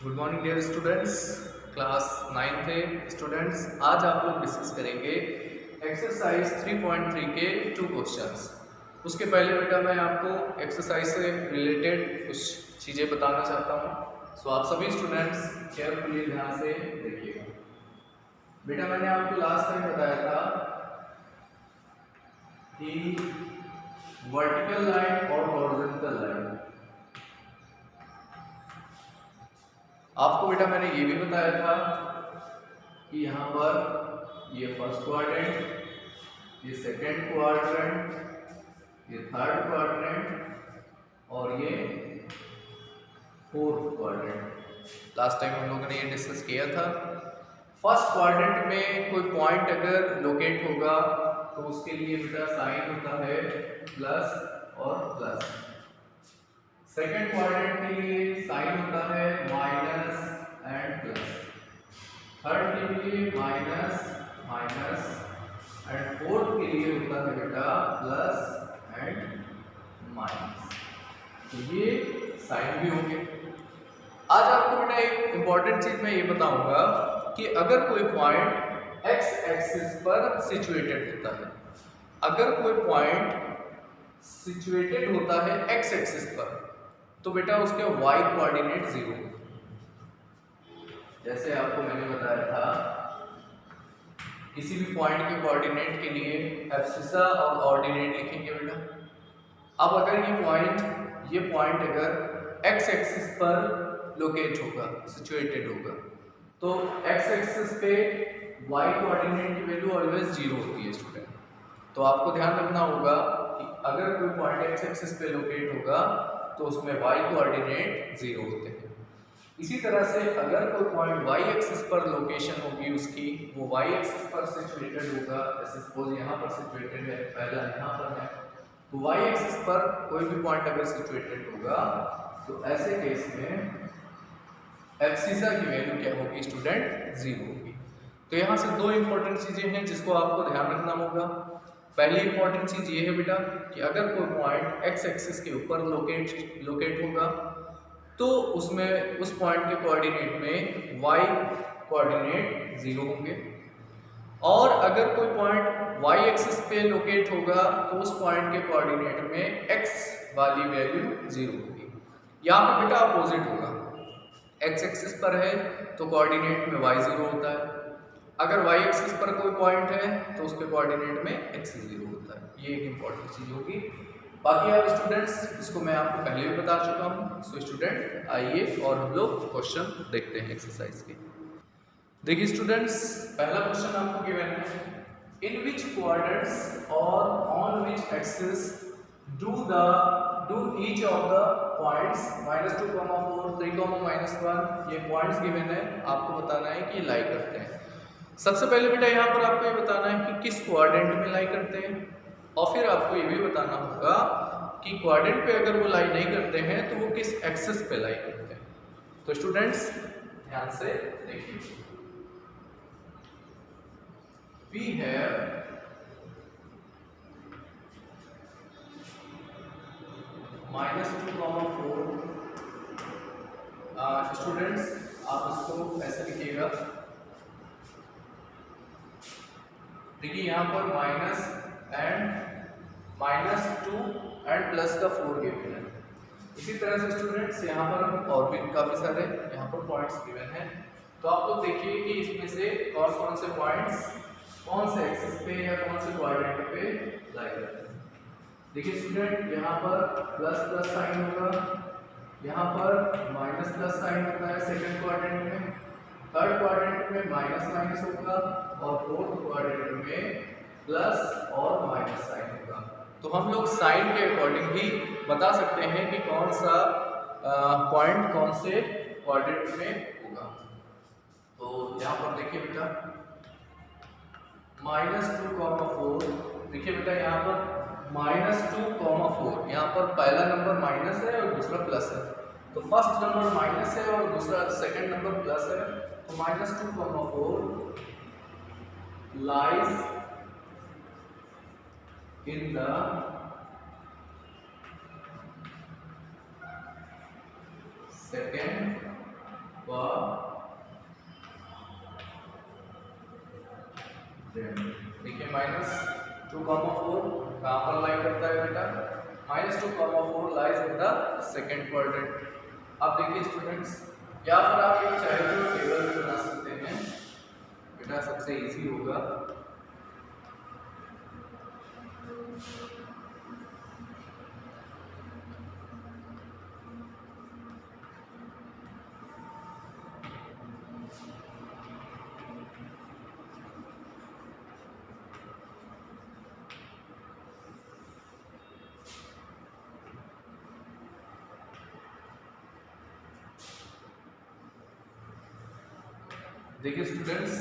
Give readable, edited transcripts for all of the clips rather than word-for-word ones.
Good morning dear students. Class 9 के students, आज आप लोग डिस्कस करेंगे एक्सरसाइज 3.3 के 2 क्वेश्चंस। उसके पहले बेटा मैं आपको एक्सरसाइज से रिलेटेड कुछ चीज़ें बताना चाहता हूँ। सो आप सभी स्टूडेंट्स केयरफुली ध्यान से देखिएगा। बेटा मैंने आपको लास्ट टाइम बताया था कि वर्टिकल लाइन और हॉरिजॉन्टल लाइन, आपको बेटा मैंने ये भी बताया था कि यहाँ पर ये फर्स्ट क्वाड्रेंट, ये सेकंड क्वाड्रेंट, ये थर्ड क्वाड्रेंट और ये फोर्थ क्वाड्रेंट। लास्ट टाइम हम लोगों ने ये डिस्कस किया था। फर्स्ट क्वाड्रेंट में कोई पॉइंट अगर लोकेट होगा तो उसके लिए बेटा साइन होता है प्लस और प्लस। सेकंड क्वाड्रेंट के लिए साइन होता है माइनस एंड प्लस। थर्ड के लिए माइनस माइनस एंड फोर्थ के लिए होता है बेटा प्लस एंड माइनस। तो ये साइन भी होंगे। आज आपको बेटा एक इंपॉर्टेंट चीज मैं ये बताऊंगा कि अगर कोई पॉइंट एक्स एक्सिस पर सिचुएटेड होता है, अगर कोई पॉइंट सिचुएटेड होता है एक्स एक्सिस पर, तो बेटा उसके वाई कोऑर्डिनेट 0। जैसे आपको मैंने बताया था किसी भी पॉइंट के कोऑर्डिनेट के लिए एब्सिसा और ऑर्डिनेट लिखेंगे बेटा। अब अगर ये पॉइंट अगर एक्स एक्सिस पर लोकेट होगा, सिचुएटेड होगा, तो एक्स एक्सिस पे वाई कोऑर्डिनेट की वैल्यू ऑलवेज 0 होती है स्टूडेंट। तो आपको ध्यान रखना होगा कि अगर कोई पॉइंट एक्स एक्सिस पे लोकेट होगा तो उसमें वाई कोऑर्डिनेट 0 होते हैं। इसी तरह से अगर कोई पॉइंट वाई एक्सिस पर लोकेशन होगी उसकी, वो वाई एक्सिस पर सिचुएटेड होगा, जैसे सपोज यहाँ पर सिचुएटेड है, पहला यहाँ पर है, तो वाई एक्सिस पर कोई भी पॉइंट अगर सिचुएटेड होगा तो ऐसे केस में एब्सिसा की वैल्यू क्या होगी स्टूडेंट? 0 होगी। तो यहाँ से दो इंपॉर्टेंट चीजें हैं जिसको आपको ध्यान रखना होगा। पहली इंपॉर्टेंट चीज ये है बेटा कि अगर कोई पॉइंट एक्स एक्सिस के ऊपर लोकेट होगा तो उसमें उस पॉइंट के कोऑर्डिनेट में वाई कोऑर्डिनेट 0 होंगे, और अगर कोई पॉइंट वाई एक्सिस पे लोकेट होगा तो उस पॉइंट के कोऑर्डिनेट में एक्स वाली वैल्यू 0 होगी। यहाँ पे बेटा अपोजिट होगा, एक्स एक्सिस पर है तो कोऑर्डिनेट में वाई 0 होता है, अगर वाई एक्सिस पर कोई पॉइंट है तो उसके कोऑर्डिनेट में एक्स 0 होता है। ये एक इंपॉर्टेंट चीज होगी। बाकी आप स्टूडेंट्स, इसको मैं आपको पहले भी बता चुका हूँ। सो स्टूडेंट आइए और हम लोग क्वेश्चन देखते हैं एक्सरसाइज के। देखिए स्टूडेंट्स, पहला क्वेश्चन आपको गिवन है, इन विच क्वाड्रेंट्स और on which axis do each of the points -2, 4, 3, -1, ये पॉइंट्स गिवन है, आपको बताना है कि लाई करते हैं। सबसे पहले बेटा यहाँ पर आपको ये बताना है कि किस क्वाड्रेंट में लाई करते हैं, और फिर आपको ये भी बताना होगा कि क्वाड्रेंट पे अगर वो लाई नहीं करते हैं तो वो किस एक्सिस पे लाई करते हैं। तो स्टूडेंट्स ध्यान से देखिए, we have -2, 4। स्टूडेंट्स आप इसको ऐसे लिखिएगा, देखिए यहाँ पर -2 एंड प्लस का 4 गिवन है। इसी तरह से स्टूडेंट्स यहाँ पर हम और भी काफी सारे यहाँ पर पॉइंट्स गिवन हैं, तो आप लोग देखिए कि इसमें से कौन कौन से पॉइंट्स कौन से एक्सिस पे या कौन से क्वाड्रेंट पे लाई करते हैं। देखिए स्टूडेंट, यहाँ पर प्लस साइन होगा, यहाँ पर माइनस प्लस साइन होता है सेकंड क्वाड्रेंट में, थर्ड क्वाड्रेंट में माइनस होगा, और फोर्थ क्वाड्रेंट में प्लस और माइनस साइन होगा। तो हम लोग साइन के अकॉर्डिंग ही बता सकते हैं कि कौन सा पॉइंट कौन से क्वाड्रेंट में होगा। तो यहाँ पर देखिए बेटा -2, 4, देखिए बेटा यहाँ पर -2, 4, यहाँ पर पहला नंबर माइनस है और दूसरा प्लस है, तो फर्स्ट नंबर माइनस है और दूसरा सेकंड नंबर प्लस है, तो -2, 4 लाइज इन द सेकंड देखिए -2,4 कहाँ पर लाई करता है बेटा? -2,4 lies in the second quadrant. अब देखिए स्टूडेंट्स, या फिर आप एक चाहे तो टेबल भी बना सकते हैं बेटा, सबसे इजी होगा। देखिए स्टूडेंट्स,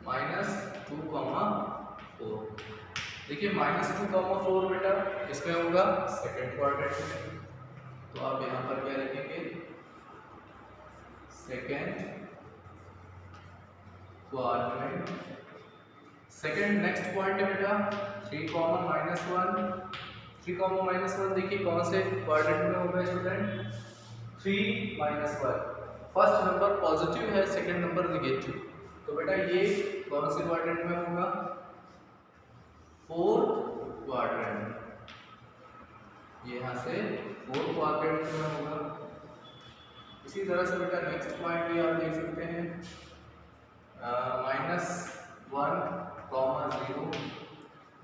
-2,4 देखिए -2,4 बेटा इसमें होगा सेकेंड क्वाड्रेंट में, तो आप यहाँ पर क्या लिखेंगे? Second quadrant. Second next point है बेटा 3,-1। 3,-1 देखिए कौन से क्वाड्रेंट में होगा स्टूडेंट? 3-1। फर्स्ट नंबर पॉजिटिव है, सेकंड नंबर नेगेटिव, तो बेटा ये कौन से क्वाड्रेंट में होगा? Fourth quadrant. ये यहाँ से फोर्थ क्वाड्रेंट में होगा। इसी तरह से बेटा नेक्स्ट पॉइंट भी आप देख सकते हैं, -1,0।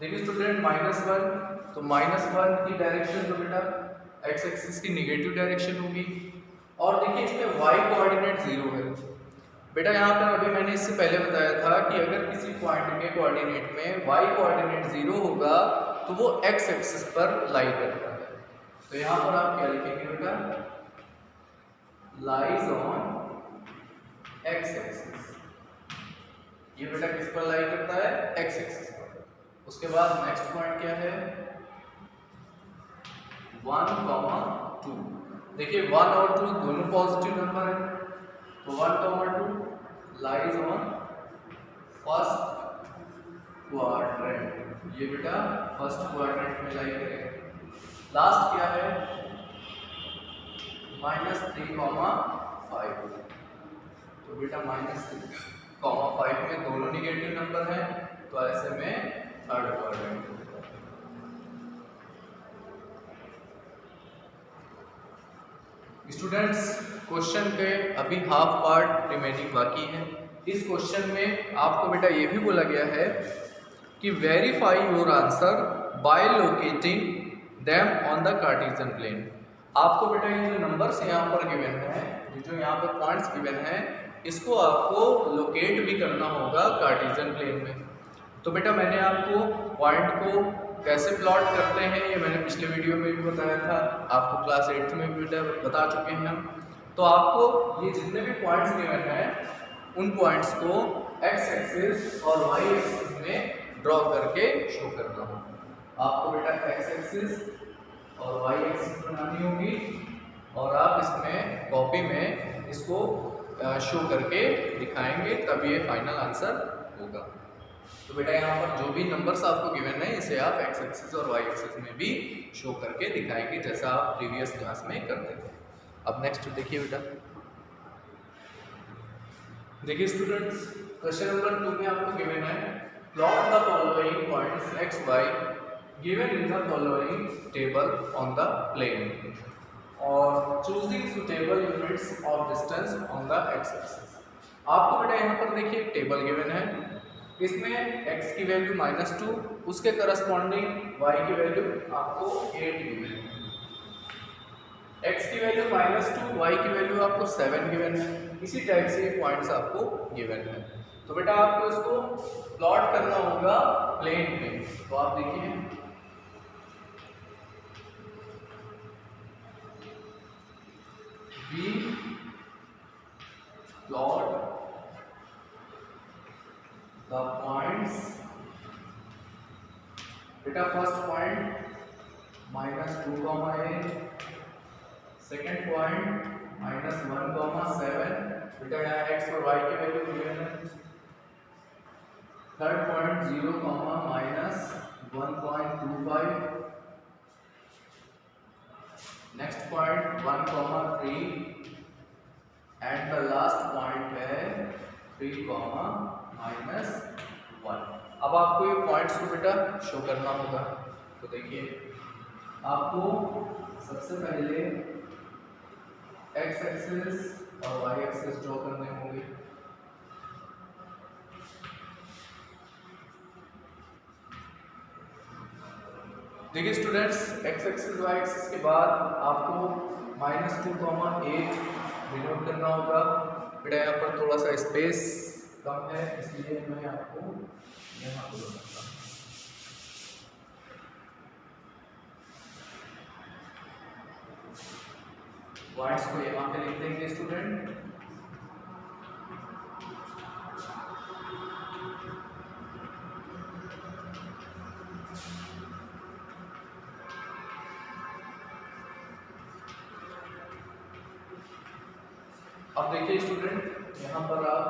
देखिए स्टूडेंट -1, तो -1 की डायरेक्शन तो बेटा एक्स एक्सिस की नेगेटिव डायरेक्शन होगी, और देखिए इसमें y कोऑर्डिनेट 0 है बेटा। यहाँ पर अभी मैंने इससे पहले बताया था कि अगर किसी पॉइंट के कोऑर्डिनेट में y कोऑर्डिनेट 0 होगा तो वो x एक्सिस पर लाई करता है। तो यहाँ पर आप क्या लिखेंगे बेटा? Lies on x axis. ये बेटा किस पर लाई करता है? x एक्सिस पर। उसके बाद नेक्स्ट पॉइंट क्या है? 1,2। देखिए 1 और 2 दोनों पॉजिटिव नंबर है, तो 1,2 लाइज ऑन फर्स्ट क्वाड्रेंट। ये बेटा फर्स्ट क्वाड्रेंट में लाई करेगा। लास्ट क्या है? -3,5। तो बेटा -3,5 में दोनों निगेटिव नंबर हैं, तो ऐसे में थर्ड क्वाड्रेंट। स्टूडेंट्स, क्वेश्चन के अभी हाफ पार्ट रिमेनिंग बाकी है। इस क्वेश्चन में आपको बेटा ये भी बोला गया है कि verify your answer by locating them on the Cartesian plane. आपको बेटा ये जो नंबर्स यहाँ पर गिवन है, जो यहाँ पर पॉइंट्स गिवन है, इसको आपको लोकेट भी करना होगा कार्टेशियन प्लेन में। तो बेटा मैंने आपको पॉइंट को कैसे प्लॉट करते हैं ये मैंने पिछले वीडियो में भी बताया था, आपको क्लास 8th में भी बता चुके हैं हम। तो आपको ये जितने भी पॉइंट्स गिवन हैं उन पॉइंट्स को x एक्सिस और y एक्सिस में ड्रॉ करके शो करना होगा। आपको बेटा x एक्सिस और y एक्सिस बनानी होगी, और आप इसमें कॉपी में इसको शो करके दिखाएंगे, तब ये फाइनल आंसर होगा। तो बेटा यहाँ पर जो भी नंबर्स आपको गिवन है इसे आप x एक्सिस और y एक्सिस में भी शो करके दिखाएंगे, जैसा आप प्रीवियस क्लास में करते थे। अब नेक्स्ट देखिए बेटा, देखिए स्टूडेंट्स, क्वेश्चन नंबर 2 में आपको गिवन है plot the following points x y given in the following table on the plane और choosing suitable units of distance on the x axis. आपको बेटा यहाँ पर देखिए एक टेबल गिवन है, इसमें x की वैल्यू -2, उसके करस्पॉन्डिंग y की वैल्यू आपको 8 गिवन है। x की वैल्यू -2, y की वैल्यू आपको 7 गिवन है। इसी टाइप से पॉइंट्स आपको गिवन है। तो बेटा आपको इसको प्लॉट करना होगा प्लेन पे। तो आप देखिए we plot the points, बेटा फर्स्ट पॉइंट -2,8, सेकेंड पॉइंट -1,7, बेटा यहाँ x और y की वैल्यू गिवन है। Third point 0, -1.25, next point 1,3 and the last point है 3, -1। अब आपको ये पॉइंट्स को बेटा शो करना होगा। तो देखिए आपको सबसे पहले एक्स एक्सिस और वाई एक्सिस ड्रॉ करने होंगे। देखिए students, x axis y axis के बाद आपको -2,8 डिनोट करना होगा। बेटा यहाँ पर थोड़ा सा स्पेस कम है, इसलिए मैं आपको यहाँ पर बनाता हूँ। पॉइंट्स को यहाँ पे लिख देंगे स्टूडेंट। अब देखिए स्टूडेंट, यहाँ पर आप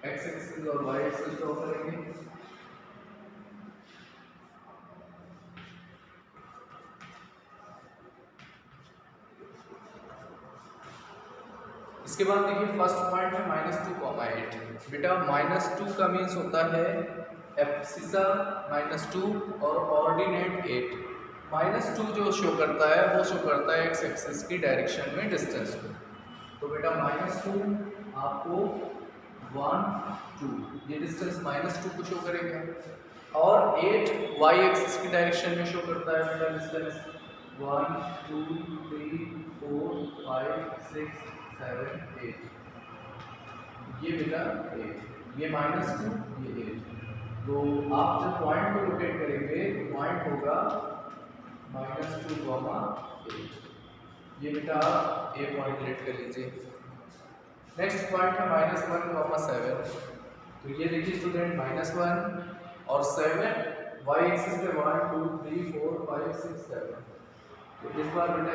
एक्स एक्सिस और वाई एक्सिस ड्रॉ करेंगे। इसके बाद देखिए फर्स्ट पॉइंट है -2,8। बेटा -2 का मीन्स होता है एब्सिसा -2 और ऑर्डिनेट 8। -2 जो शो करता है वो शो करता है एक्स एक्सिस की डायरेक्शन में डिस्टेंस को। तो बेटा -2 आपको 1 2 ये डिस्टेंस -2 को शो करेगा, और 8 वाई एक्सिस की डायरेक्शन में शो करता है बेटा डिस्टेंस 1 2 3 4 5 6 7 8। ये बेटा 8, ये -2 ये 8। तो आप जब पॉइंट को लोकेट करेंगे तो पॉइंट होगा -2,8। ये बेटा ए पॉइंट लेट कर लीजिए। नेक्स्ट पॉइंट है -1,7। तो ये देखिए स्टूडेंट -1 और 7 वाई एक्सिस पे 1 2 3 4 5 6 7। तो इस बार बेटा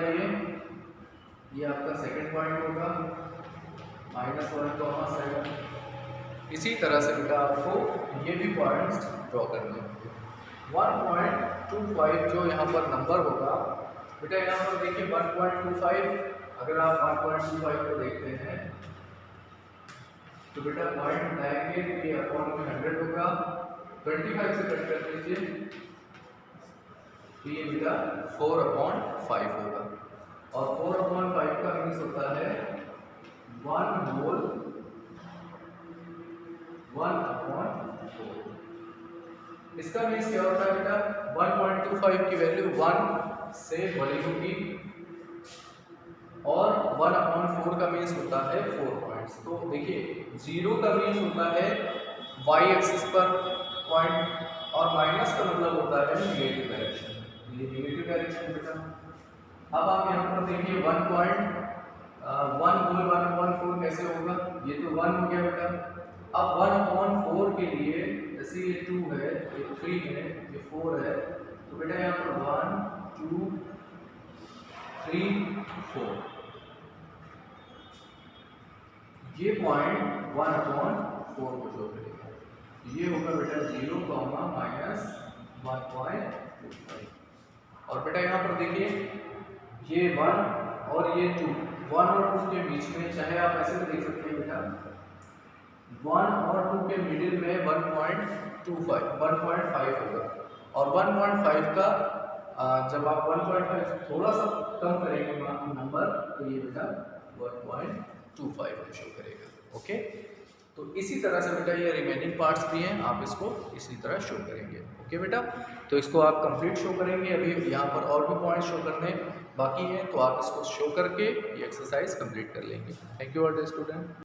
ये आपका सेकंड पॉइंट होगा -1,7। इसी तरह से बेटा आपको ये भी पॉइंट्स ड्रॉ करने होंगे। 1.25 जो यहाँ पर नंबर होगा बेटा, यहाँ पर देखिए 1.25। अगर आप 1.25 को देखते हैं तो बेटा पॉइंट उठाएंगे तो ये अपॉन में 100 होगा। 25 से कट कर दीजिए तो ये बेटा 4/5 होगा, और 4/5 का मीन्स होता है 1 होल 1/4। इसका मीन्स क्या होता है बेटा, 1.25 की वैल्यू 1 से बड़ी होगी, और 1/4 का मीन्स होता है 4 पॉइंट्स। तो देखिए 0 का मीन्स होता है वाई एक्सिस पर पॉइंट, और माइनस का मतलब होता है निगेटिव डायरेक्शन। ये निगेटिव डायरेक्शन बेटा। अब आप यहाँ पर देखिए 1 होल 1/4 कैसे होगा, ये तो 1 हो गया बेटा। अब 1/4 के लिए जैसे ये 2 है, ये 3 है, ये 4 है, तो बेटा यहाँ पर 1 2 3 4 ये पॉइंट 1/4 को शो करेगा। ये होगा बेटा 0, -1.25। और बेटा यहाँ पर देखिए ये 1 और ये 2, 1 और 2 के बीच में, चाहे आप ऐसे भी देख सकते हैं बेटा, 1 और 2 के मिडिल में 1.5 होगा, और 1.5 का जब आप 1.5 थोड़ा सा कम करेंगे नंबर तो ये बेटा 1.25 को शो करेगा। ओके, तो इसी तरह से बेटा ये रिमेनिंग पार्ट्स भी हैं, आप इसको इसी तरह शो करेंगे। ओके बेटा, तो इसको आप कंप्लीट शो करेंगे। अभी यहाँ पर और भी पॉइंट शो करने बाकी हैं, तो आप इसको शो करके ये एक्सरसाइज कंप्लीट कर लेंगे। Thank you all the student.